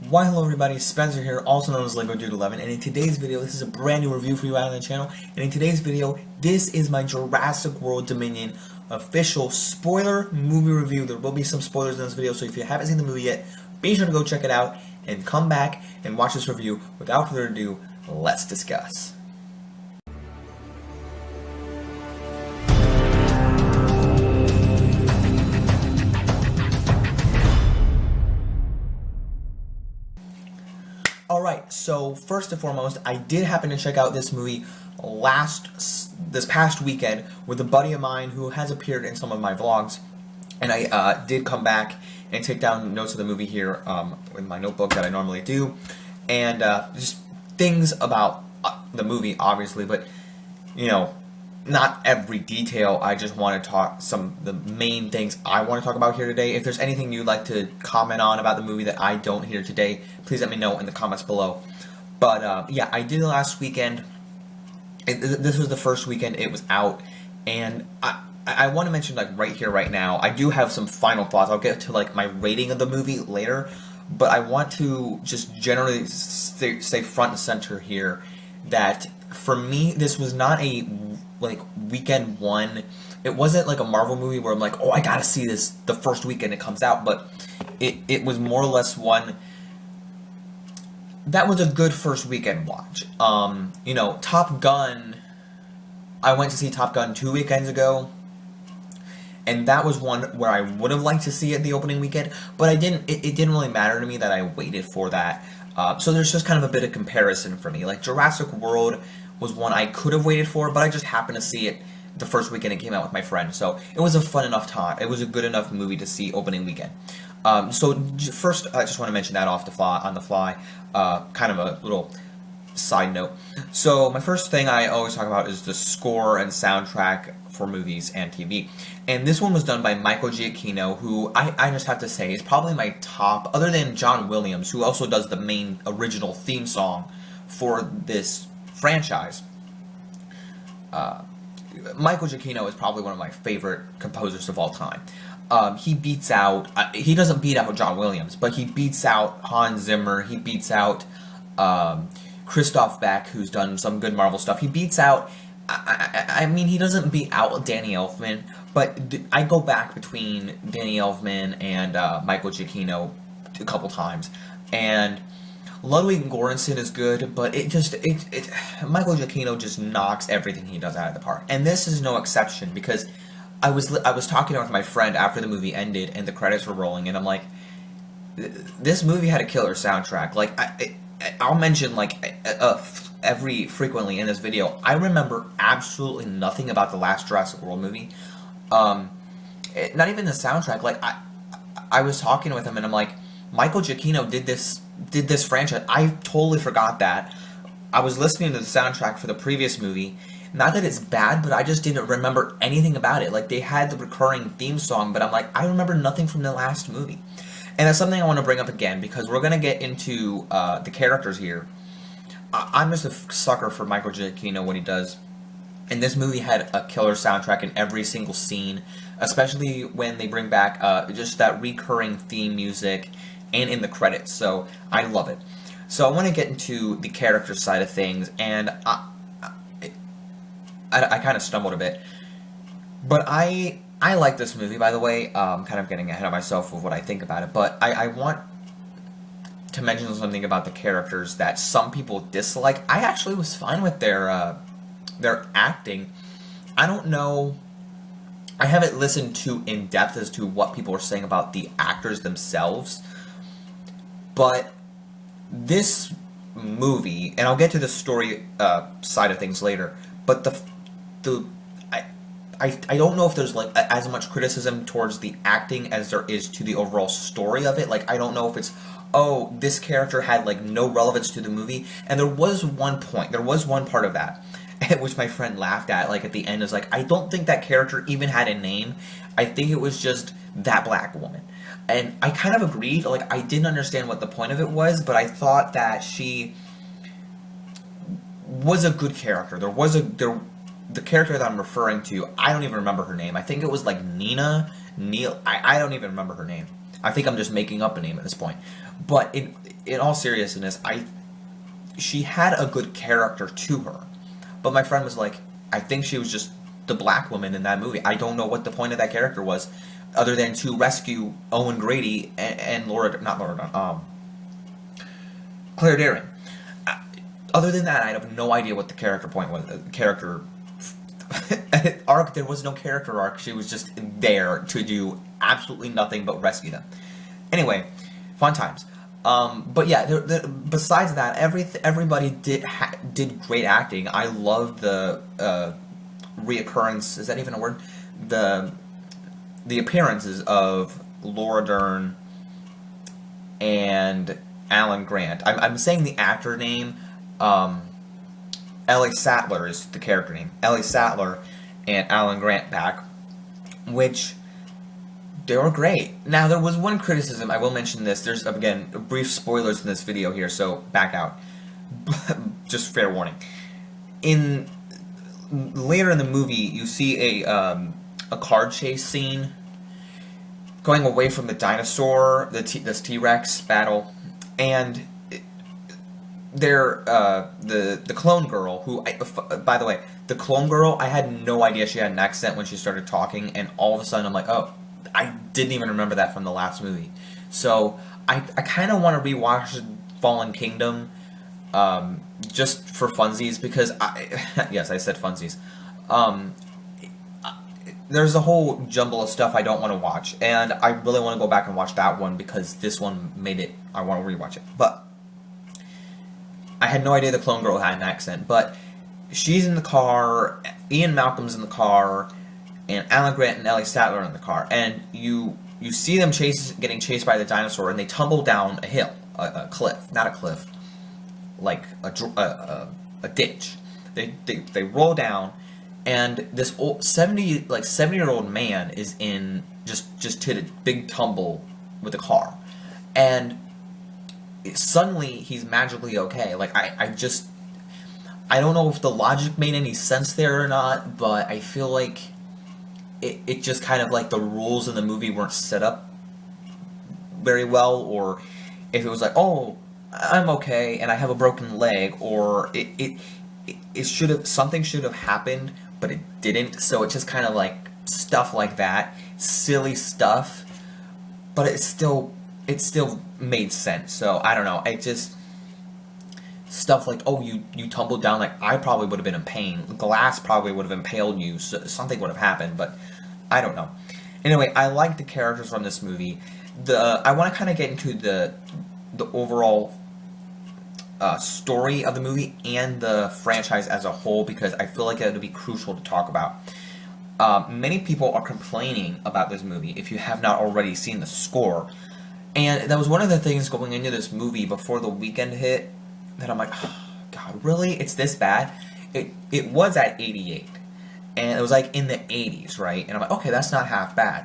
Why hello everybody, Spencer here, also known as Lego Dude 11, and in today's video, this is a brand new review for you out on the channel, and in today's video, this is my Jurassic World Dominion official spoiler movie review. There will be some spoilers in this video, so if you haven't seen the movie yet, be sure to go check it out, and come back and watch this review. Without further ado, let's discuss. Alright, so first and foremost, I did happen to check out this movie this past weekend with a buddy of mine who has appeared in some of my vlogs, and I did come back and take down notes of the movie here with my notebook that I normally do, and just things about the movie, obviously, but, you know, not every detail. I just want to talk the main things I want to talk about here today. If there's anything you'd like to comment on about the movie that I don't hear today, please let me know in the comments below. But yeah, I did last weekend. This was the first weekend it was out, and I want to mention, like, right here, right now, I do have some final thoughts. I'll get to, like, my rating of the movie later, but I want to just generally stay front and center here that for me, this was not a weekend one. It wasn't like a Marvel movie where I'm like, oh, I gotta see this the first weekend it comes out, but it was more or less one that was a good first weekend watch. You know, Top Gun, I went to see Top Gun 2 weekends ago, and that was one where I would have liked to see it the opening weekend, but I didn't. It didn't really matter to me that I waited for that. So there's just kind of a bit of comparison for me. Like, Jurassic World was one I could have waited for, but I just happened to see it the first weekend it came out with my friend. So it was a fun enough time. It was a good enough movie to see opening weekend. So first, I just want to mention that on the fly, kind of a little side note. So my first thing I always talk about is the score and soundtrack for movies and TV. And this one was done by Michael Giacchino, who I just have to say is probably my top, other than John Williams, who also does the main original theme song for this franchise. Michael Giacchino is probably one of my favorite composers of all time. He beats out, he doesn't beat out John Williams, but he beats out Hans Zimmer, he beats out Christoph Beck, who's done some good Marvel stuff. He beats out, I mean, he doesn't beat out Danny Elfman, but I go back between Danny Elfman and Michael Giacchino a couple times, and Ludwig Göransson is good, but Michael Giacchino just knocks everything he does out of the park, and this is no exception, because I was talking with my friend after the movie ended and the credits were rolling, and I'm like, this movie had a killer soundtrack. Like, I'll mention, like, frequently in this video, I remember absolutely nothing about the last Jurassic World movie. Not even the soundtrack. Like, I was talking with him and I'm like, Michael Giacchino did this franchise. I totally forgot that. I was listening to the soundtrack for the previous movie. Not that it's bad, but I just didn't remember anything about it. Like, they had the recurring theme song, but I'm like, I remember nothing from the last movie. And that's something I want to bring up again, because we're going to get into the characters here. I'm just a sucker for Michael Giacchino, what he does. And this movie had a killer soundtrack in every single scene, especially when they bring back just that recurring theme music and in the credits. So I love it. So I want to get into the character side of things, and I kind of stumbled a bit. But I like this movie, by the way. Kind of getting ahead of myself with what I think about it, but I want to mention something about the characters that some people dislike. I actually was fine with their acting. I don't know. I haven't listened too in depth as to what people are saying about the actors themselves, but this movie, and I'll get to the story side of things later, but I don't know if there's, like, as much criticism towards the acting as there is to the overall story of it. Like, I don't know if it's, oh, this character had, like, no relevance to the movie. And there was one part of that, which my friend laughed at, like, at the end. Is like, I don't think that character even had a name. I think it was just that black woman. And I kind of agreed. Like, I didn't understand what the point of it was, but I thought that she was a good character. The character that I'm referring to, I don't even remember her name. I think it was like Neil. I don't even remember her name. I think I'm just making up a name at this point. But in all seriousness, she had a good character to her, but my friend was like, I think she was just the black woman in that movie. I don't know what the point of that character was, other than to rescue Owen Grady and Claire Daring. Other than that, I have no idea what the character point was. Character arc. There was no character arc. She was just there to do absolutely nothing but rescue them. Anyway, fun times. But yeah, besides that, everybody did great acting. I loved the reoccurrence. Is that even a word? The appearances of Laura Dern and Alan Grant. I'm saying the actor name. Ellie Sattler is the character name. Ellie Sattler and Alan Grant back, which they were great. Now, there was one criticism. I will mention this. There's, again, brief spoilers in this video here, so back out. Just fair warning. Later in the movie, you see a car chase scene going away from the dinosaur, this T-Rex battle, and the clone girl, who, by the way, the clone girl, I had no idea she had an accent when she started talking, and all of a sudden I'm like, oh, I didn't even remember that from the last movie. So I kind of want to rewatch Fallen Kingdom, just for funsies, because yes, I said funsies. There's a whole jumble of stuff I don't want to watch, and I really want to go back and watch that one because this one made it, I want to rewatch it. But I had no idea the clone girl had an accent, but she's in the car, Ian Malcolm's in the car, and Alan Grant and Ellie Sattler are in the car, and you see them getting chased by the dinosaur, and they tumble down a hill, a cliff, not a cliff, like a ditch. They roll down, and this old 70-year-old man is in just hit a big tumble with a car, and suddenly he's magically okay. Like I don't know if the logic made any sense there or not, but I feel like it just kind of like the rules in the movie weren't set up very well, or if it was like, oh, I'm okay and I have a broken leg, or it should have, something should have happened but it didn't, so it's just kind of like stuff like that, silly stuff, but it still made sense. So I don't know, it just stuff like, oh, you tumbled down, like I probably would have been in pain, glass probably would have impaled you, so something would have happened, but I don't know. Anyway, I like the characters from this movie. I want to kind of get into the overall story of the movie and the franchise as a whole, because I feel like it would be crucial to talk about. Many people are complaining about this movie if you have not already seen the score, and that was one of the things going into this movie before the weekend hit, that I'm like, oh, God, really? It's this bad? It was at 88, and it was like in the 80s, right? And I'm like, okay, that's not half bad.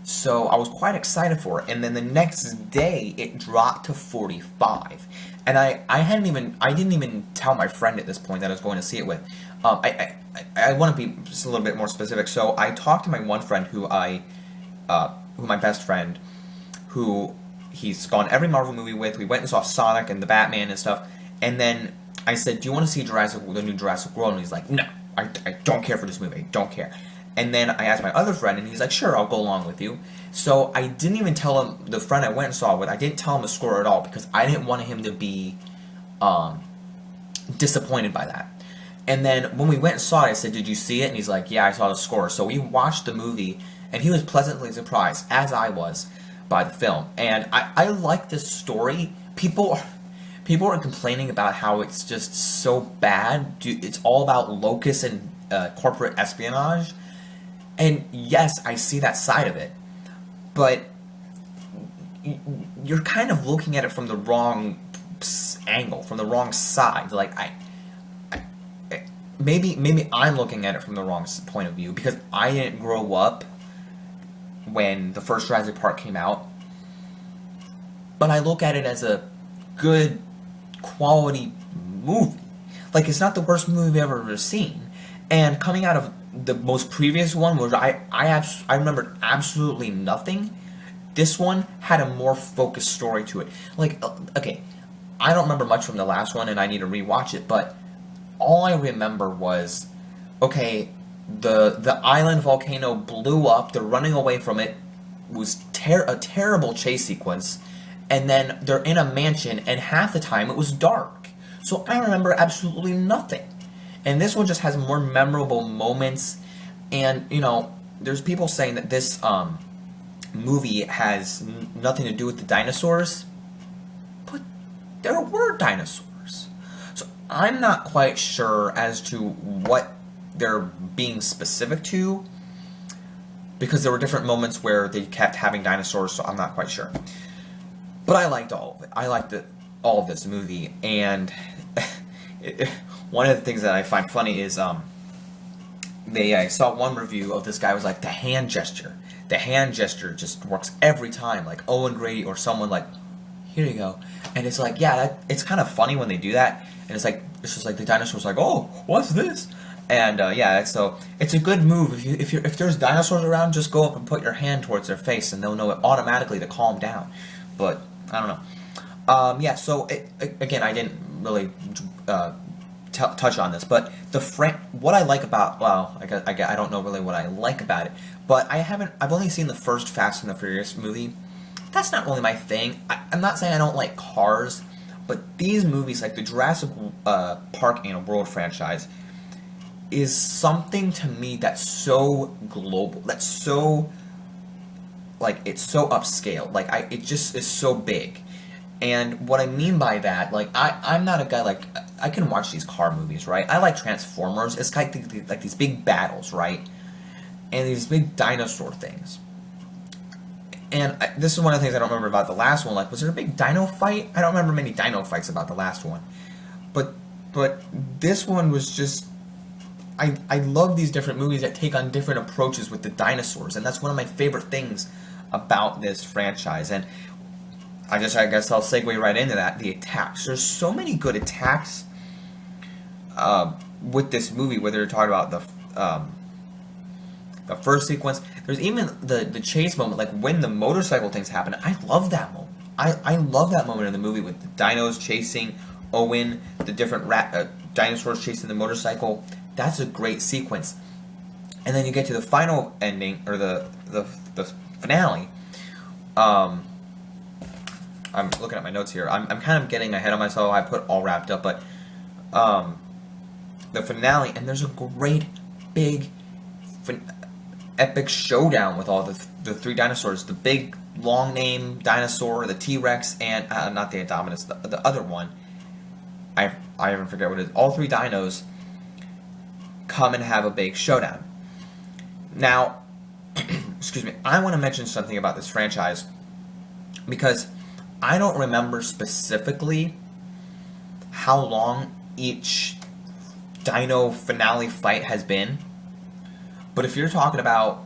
So I was quite excited for it, and then the next day it dropped to 45, and I didn't even tell my friend at this point that I was going to see it with. I want to be just a little bit more specific. So I talked to my one friend who my best friend, who he's gone every Marvel movie with. We went and saw Sonic and the Batman and stuff, and then I said, do you want to see the new Jurassic World? And he's like, no, I don't care for this movie, I don't care. And then I asked my other friend, and he's like, sure, I'll go along with you. So I didn't even tell him, the friend I went and saw with, I didn't tell him the score at all, because I didn't want him to be disappointed by that. And then when we went and saw it, I said, did you see it? And he's like, yeah, I saw the score. So we watched the movie, and he was pleasantly surprised, as I was, by the film. And I like this story. People are complaining about how it's just so bad. It's all about locusts and corporate espionage. And yes, I see that side of it, but you're kind of looking at it from the wrong angle, from the wrong side. Like maybe I'm looking at it from the wrong point of view, because I didn't grow up when the first Jurassic Park came out, but I look at it as a good quality movie. Like, it's not the worst movie I've ever seen, and coming out of the most previous one, where I remembered absolutely nothing, this one had a more focused story to it. Like, okay, I don't remember much from the last one, and I need to rewatch it, but all I remember was, okay, the island volcano blew up, they're running away from it, was a terrible chase sequence, and then they're in a mansion, and half the time it was dark. So I remember absolutely nothing. And this one just has more memorable moments, and, you know, there's people saying that this movie has nothing to do with the dinosaurs, but there were dinosaurs. So I'm not quite sure as to what they're being specific to, because there were different moments where they kept having dinosaurs, so I'm not quite sure. But I liked all of it. I liked all of this movie, and one of the things that I find funny is I saw one review of this guy was like, the hand gesture. The hand gesture just works every time. Like Owen Grady or someone like, here you go. And it's like, yeah, it's kind of funny when they do that. And it's just like the dinosaur's like, oh, what's this? And yeah, so it's a good move. If there's dinosaurs around, just go up and put your hand towards their face, and they'll know it automatically to calm down. But I don't know. Yeah. So again, I didn't really touch on this, but what I like about, well, I don't know really what I like about it, but I've only seen the first Fast and the Furious movie. That's not really my thing. I'm not saying I don't like cars, but these movies, like the Jurassic Park and World franchise, is something to me that's so global, that's so, like, it's so upscale, like, it just is so big. And what I mean by that, like, I'm not a guy, like, I can watch these car movies, right? I like Transformers. It's like these big battles, right? And these big dinosaur things. And this is one of the things I don't remember about the last one. Like, was there a big dino fight? I don't remember many dino fights about the last one. But this one was just, I love these different movies that take on different approaches with the dinosaurs. And that's one of my favorite things about this franchise. And I guess I'll segue right into that. The attacks. There's so many good attacks with this movie, whether you're talking about the first sequence. There's even the chase moment, like when the motorcycle things happen. I love that moment. I love that moment in the movie with the dinos chasing Owen, the different dinosaurs chasing the motorcycle. That's a great sequence. And then you get to the final ending, or the finale. I'm looking at my notes here. I'm kind of getting ahead of myself. I put all wrapped up, but the finale, and there's a great big epic showdown with all the three dinosaurs. The big long name dinosaur, the T-Rex, and not the Indominus, the other one. I even forget what it is. All three dinos come and have a big showdown. Now, excuse me, I want to mention something about this franchise, because I don't remember specifically how long each dino finale fight has been. But if you're talking about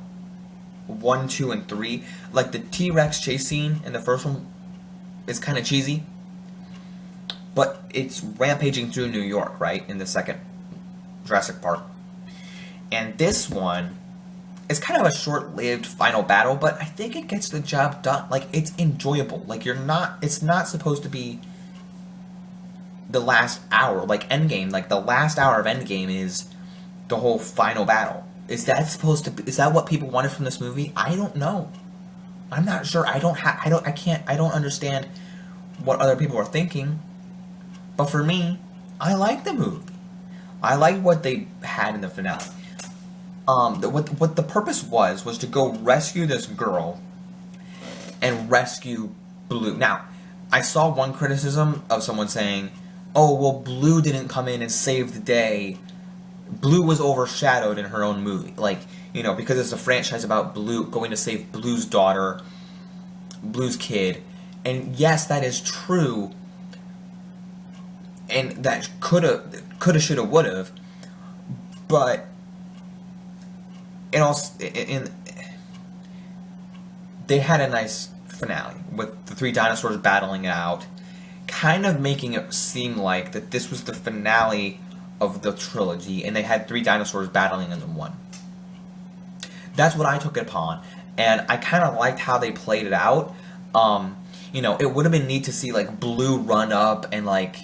1, 2, and 3, like the T-Rex chase scene in the first one is kind of cheesy. But it's rampaging through New York, right, in the second Jurassic Park. And this one is kind of a short-lived final battle, but I think it gets the job done. Like, it's enjoyable. Like, it's not supposed to be the last hour, like Endgame. Like, the last hour of Endgame is the whole final battle. Is that what people wanted from this movie? I don't know. I'm not sure. I don't understand what other people are thinking. But for me, I like the movie. I like what they had in the finale. What the purpose was to go rescue this girl and rescue Blue. Now, I saw one criticism of someone saying, oh, well, Blue didn't come in and save the day. Blue was overshadowed in her own movie. Like, you know, because it's a franchise about Blue going to save Blue's daughter, Blue's kid. And yes, that is true. And that coulda, shoulda, woulda. But they had a nice finale with the three dinosaurs battling it out, kind of making it seem like that this was the finale of the trilogy, and they had three dinosaurs battling in one. That's what I took it upon, and I kind of liked how they played it out. You know, it would have been neat to see, like, Blue run up and, like,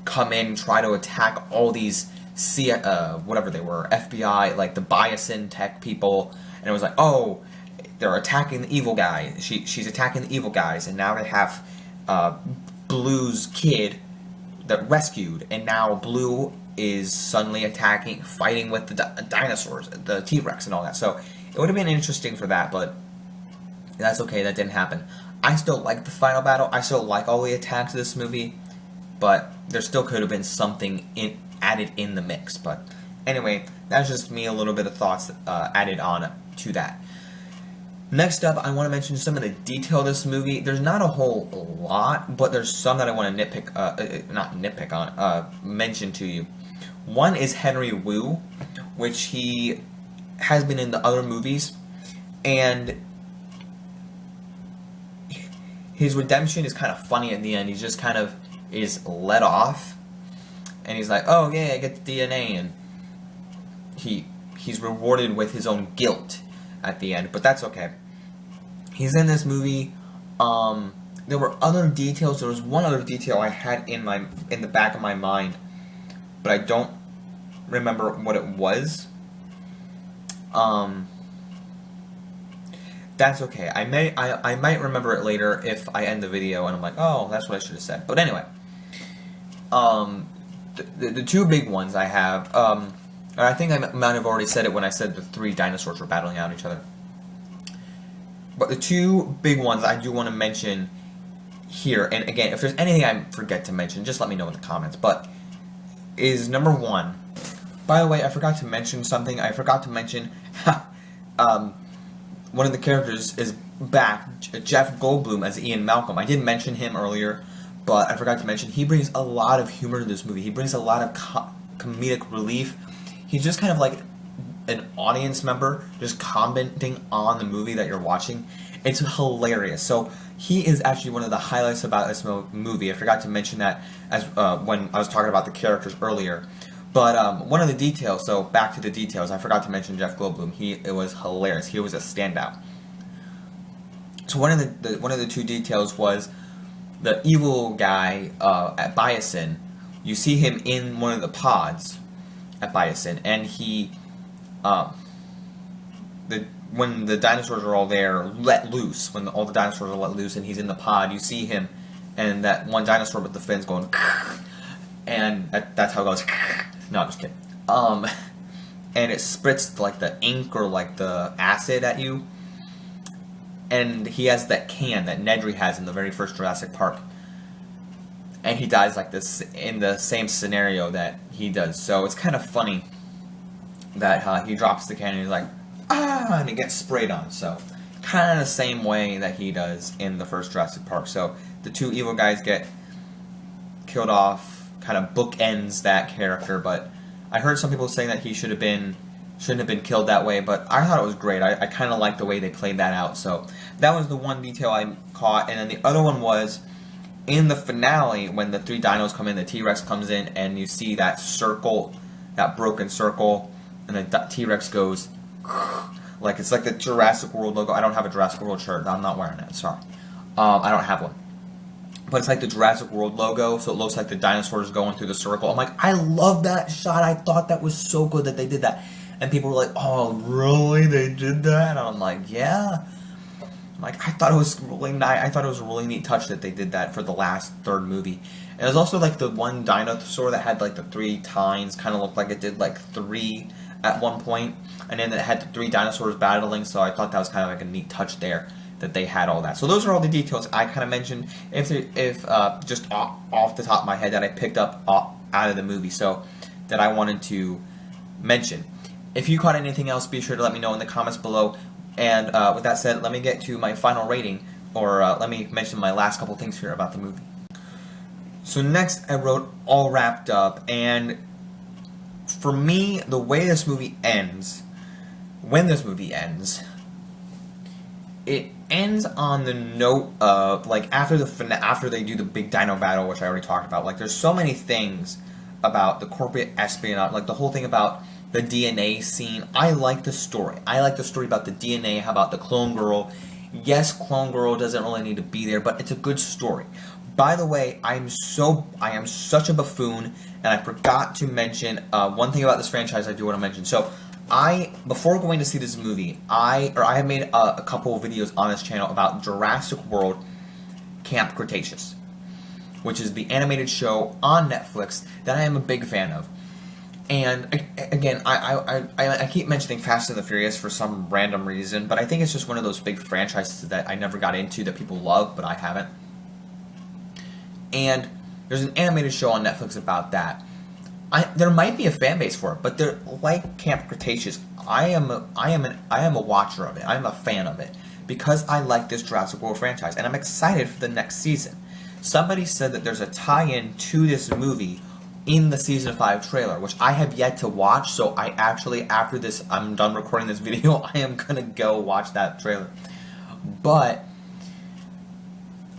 come in and try to attack all these, whatever they were, FBI, like, the Biosin tech people, and it was like, oh, they're attacking the evil guy. She's attacking the evil guys, and now they have Blue's kid that rescued, and now Blue is suddenly fighting with the dinosaurs, the T-Rex and all that. So it would have been interesting for that, but that's okay, that didn't happen. I still like the final battle. I still like all the attacks of this movie, but there still could have been something added in the mix. But anyway, that's just me, a little bit of thoughts added on to that. Next up, I want to mention some of the detail of this movie. There's not a whole lot, but there's some that I want to mention to you. One is Henry Wu, which he has been in the other movies, and his redemption is kind of funny at the end. He just kind of is let off, and he's like, oh yeah, I get the DNA, and he's rewarded with his own guilt at the end, but that's okay. He's in this movie. There were other details. There was one other detail I had in the back of my mind, but I don't remember what it was. That's okay. I might remember it later if I end the video and I'm like, oh, that's what I should have said. But anyway, the two big ones I have, I think I might have already said it when I said the three dinosaurs were battling out each other. But the two big ones I do want to mention here, and again, if there's anything I forget to mention, just let me know in the comments, but is number one. By the way, I forgot to mention something. I forgot to mention one of the characters is back, Jeff Goldblum as Ian Malcolm. I did mention him earlier, but I forgot to mention he brings a lot of humor to this movie. He brings a lot of comedic relief. He's just kind of like an audience member, just commenting on the movie that you're watching. It's hilarious. So he is actually one of the highlights about this movie. I forgot to mention that as when I was talking about the characters earlier. But one of the details, so back to the details, I forgot to mention Jeff Goldblum. It was hilarious. He was a standout. So one of the two details was the evil guy at Biosin. You see him in one of the pods at Biosin, and he when the dinosaurs are all there, let loose, when all the dinosaurs are let loose and he's in the pod, you see him, and that one dinosaur with the fins going, and that's how it goes. No, I'm just kidding. And it spits like the ink or like the acid at you, and he has that can that Nedry has in the very first Jurassic Park, and he dies like this in the same scenario that he does. So it's kind of funny that he drops the can and he's like, ah, and he gets sprayed on. So kind of the same way that he does in the first Jurassic Park. So the two evil guys get killed off, kind of bookends that character. But I heard some people saying that he shouldn't have been killed that way, but I thought it was great. I kind of liked the way they played that out. So that was the one detail I caught. And then the other one was in the finale when the three dinos come in, the T-Rex comes in, and you see that circle, that broken circle, and the T-Rex goes, like it's like the Jurassic World logo. I don't have a Jurassic World shirt. I'm not wearing it. Sorry. I don't have one. But it's like the Jurassic World logo, so it looks like the dinosaurs going through the circle. I'm like, I love that shot. I thought that was so good that they did that. And people were like, oh, really? They did that? And I'm like, yeah. I'm like, I thought it was really nice. I thought it was a really neat touch that they did that for the last third movie. And it was also like the one dinosaur that had like the three tines, kind of looked like it did like three at one point, and then it had the three dinosaurs battling, so I thought that was kind of like a neat touch there, that they had all that. So those are all the details I kind of mentioned, if just off the top of my head, that I picked up out of the movie, so that I wanted to mention. If you caught anything else, be sure to let me know in the comments below, and with that said, let me get to my final rating, or let me mention my last couple things here about the movie. So next, I wrote all wrapped up, and for me, the way this movie ends, when this movie ends, it ends on the note of, like, after they do the big dino battle, which I already talked about, like, there's so many things about the corporate espionage, like the whole thing about the DNA scene. I like the story. I like the story about the DNA, how about the clone girl Yes, Clone Girl doesn't really need to be there, but it's a good story. By the way, I am such a buffoon, and I forgot to mention one thing about this franchise I do want to mention. So, before going to see this movie, I have made a couple of videos on this channel about Jurassic World Camp Cretaceous, which is the animated show on Netflix that I am a big fan of. And again, I keep mentioning Fast and the Furious for some random reason, but I think it's just one of those big franchises that I never got into that people love, but I haven't. And there's an animated show on Netflix about that. There might be a fan base for it, but they're like Camp Cretaceous. I am a watcher of it. I'm a fan of it because I like this Jurassic World franchise, and I'm excited for the next season. Somebody said that there's a tie-in to this movie in the season 5 trailer, which I have yet to watch. So I actually, after this, I'm done recording this video, I am gonna go watch that trailer. But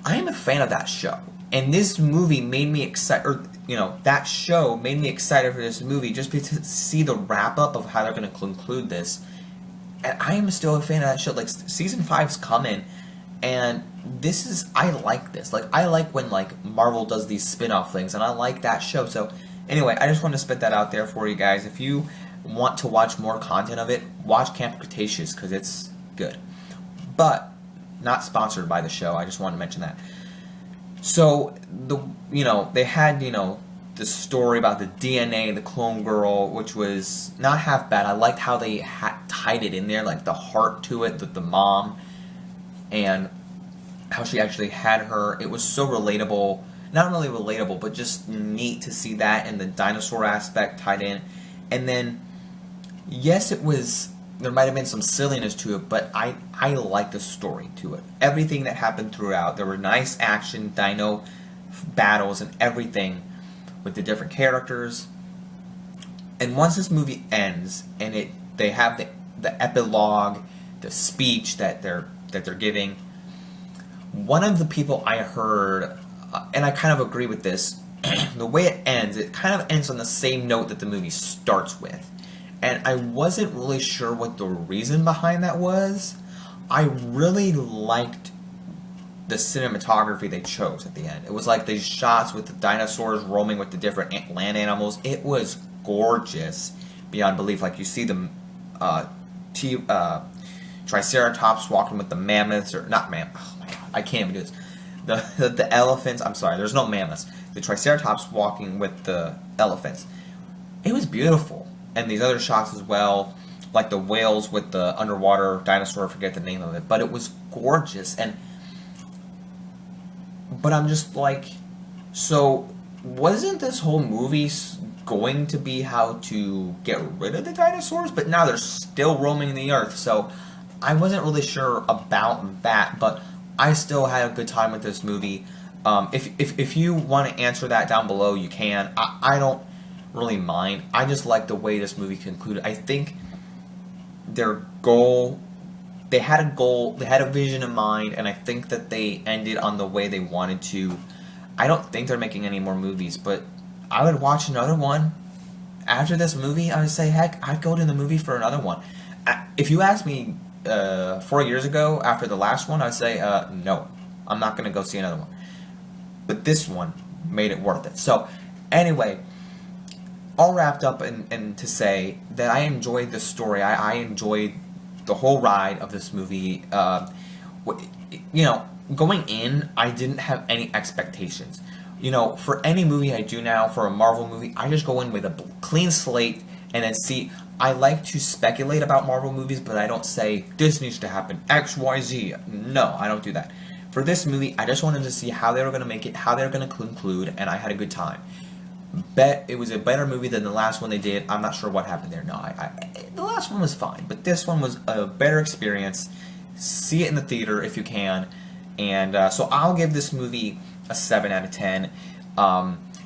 I am a fan of that show. And this movie made me excited, or, that show made me excited for this movie just to see the wrap-up of how they're going to conclude this. And I am still a fan of that show. Like, season 5's coming, and I like this. Like, I like when, Marvel does these spin-off things, and I like that show. So, anyway, I just want to spit that out there for you guys. If you want to watch more content of it, watch Camp Cretaceous, because it's good. But, not sponsored by the show. I just want to mention that. So, they had, the story about the DNA, the clone girl, which was not half bad. I liked how they tied it in there, like the heart to it, the mom, and how she actually had her. It was so relatable. Not really relatable, but just neat to see that and the dinosaur aspect tied in. And then, yes, there might have been some silliness to it, but I like the story to it. Everything that happened throughout, there were nice action, dino battles, and everything with the different characters. And once this movie ends, and they have the epilogue, the speech that they're giving, one of the people I heard, and I kind of agree with this, the way it kind of ends on the same note that the movie starts with. And I wasn't really sure what the reason behind that was. I really liked the cinematography they chose at the end. It was like these shots with the dinosaurs roaming with the different land animals. It was gorgeous beyond belief. Like, you see the Triceratops walking with the mammoths, or not mammoths. Oh my god, I can't even do this. The elephants. I'm sorry, there's no mammoths. The Triceratops walking with the elephants. It was beautiful. And these other shots as well, like the whales with the underwater dinosaur, I forget the name of it, but it was gorgeous. But I'm just like, so wasn't this whole movie going to be how to get rid of the dinosaurs? But now they're still roaming the earth, so I wasn't really sure about that, but I still had a good time with this movie. If you want to answer that down below, you can. I don't really mind. I just like the way this movie concluded. I think they had a vision in mind, and I think that they ended on the way they wanted to. I don't think they're making any more movies, but I would watch another one. After this movie, I would say, heck, I'd go to the movie for another one. If you asked me 4 years ago, after the last one, I'd say, no, I'm not going to go see another one. But this one made it worth it. So, anyway, all wrapped up and to say that I enjoyed the story. I enjoyed the whole ride of this movie. Going in, I didn't have any expectations. For any movie I do now, for a Marvel movie, I just go in with a clean slate and then see. I like to speculate about Marvel movies, but I don't say, this needs to happen, X, Y, Z. No, I don't do that. For this movie, I just wanted to see how they were going to make it, how they were going to conclude, and I had a good time. Bet it was a better movie than the last one they did. I'm not sure what happened there. No, the last one was fine, but this one was a better experience. See it in the theater if you can. And so I'll give this movie a 7 out of 10.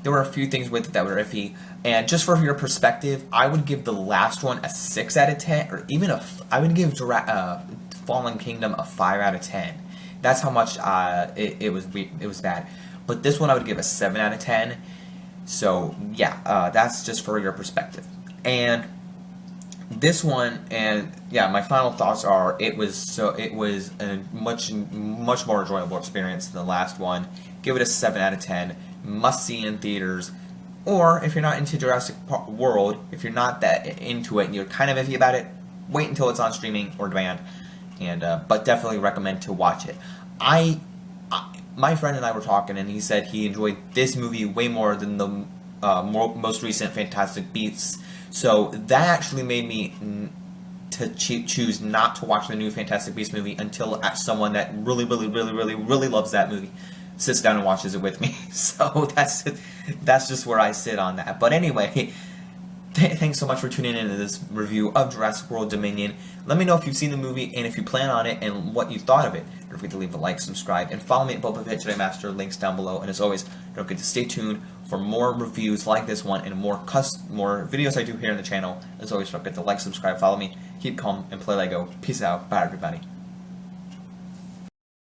There were a few things with it that were iffy. And just for your perspective, I would give the last one a 6 out of 10, or even I would give Fallen Kingdom a 5 out of 10. That's how much it was bad. But this one I would give a 7 out of 10. So yeah, that's just for your perspective. And this one, and yeah, my final thoughts are it was a much more enjoyable experience than the last one. Give it a 7 out of 10. Must see in theaters. Or if you're not into Jurassic World, if you're not that into it and you're kind of iffy about it, wait until it's on streaming or demand. And but definitely recommend to watch it. My friend and I were talking, and he said he enjoyed this movie way more than the most recent Fantastic Beasts. So that actually made me to choose not to watch the new Fantastic Beasts movie until someone that really loves that movie sits down and watches it with me. So that's just where I sit on that. But anyway, thanks so much for tuning into this review of Jurassic World Dominion. Let me know if you've seen the movie and if you plan on it and what you thought of it. Don't forget to leave a like, subscribe, and follow me at Boba Fett Jedi Master. Links down below. And as always, don't forget to stay tuned for more reviews like this one and more videos I do here on the channel. As always, don't forget to like, subscribe, follow me, keep calm, and play Lego. Peace out. Bye, everybody.